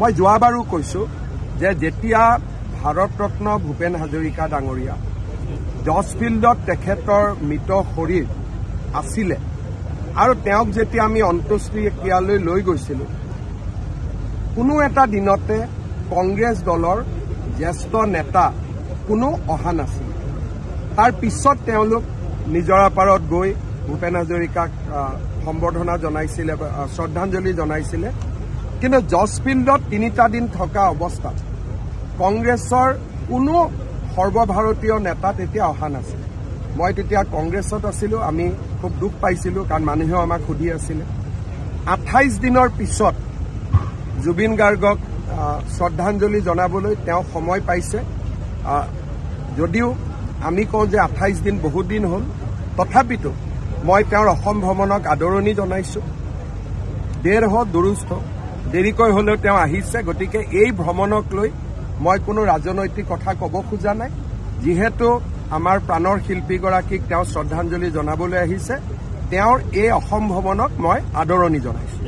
মই যোৱাবাৰো কৈছো যে যেতিয়া ভাৰতৰত্ন ভূপেন হাজৰিকা ডাঙৰীয়া জজ ফিল্ডত তেখেতৰ মৃত শৰীৰ আছিলে আৰু তেওঁক যেতিয়া আমি অন্ত্যেষ্টিক্ৰিয়ালৈ লৈ গৈছিলো কোনো এটা দিনতে কংগ্ৰেছ দলৰ জ্যেষ্ঠ নেতা কোনো অহা নাছিল। তাৰ পিছত তেওঁলোক নিজৰাপাৰত গৈ ভূপেন হাজৰিকাক সম্বৰ্ধনা জনাইছিলে, শ্ৰদ্ধাঞ্জলি জনাইছিলে। কিন্তু জজ ফিল্ডত 3টা দিন থকা অৱস্থাত কংগ্ৰেছৰ কোনো সৰ্বভাৰতীয় নেতা তেতিয়া অহা নাছিল। মই তেতিয়া কংগ্ৰেছত আছিলো, আমি খুব দুখ পাইছিলো কাৰণ মানুহেও আমাক সুধি আছিলে। 28 দিনৰ পিছত জুবিন গাৰ্গক শ্ৰদ্ধাঞ্জলি জনাবলৈ তেওঁ সময় পাইছে। যদিও আমি কওঁ যে 28 দিন বহুত দিন হ'ল, তথাপিতো মই তেওঁৰ অসম ভ্ৰমণক আদৰণি জনাইছো। দেৰ হ দুৰুস্ত, দেৰিকৈ হলেও তেওঁ আহিছে। গতিকে এই ভ্ৰমণক লৈ মই কোনো ৰাজনৈতিক কথা ক'ব খোজা নাই। যিহেতু আমাৰ প্ৰাণৰ শিল্পীগৰাকীক তেওঁ শ্ৰদ্ধাঞ্জলি জনাবলৈ আহিছে, তেওঁৰ এই অসম ভ্ৰমণক মই আদৰণি জনাইছো।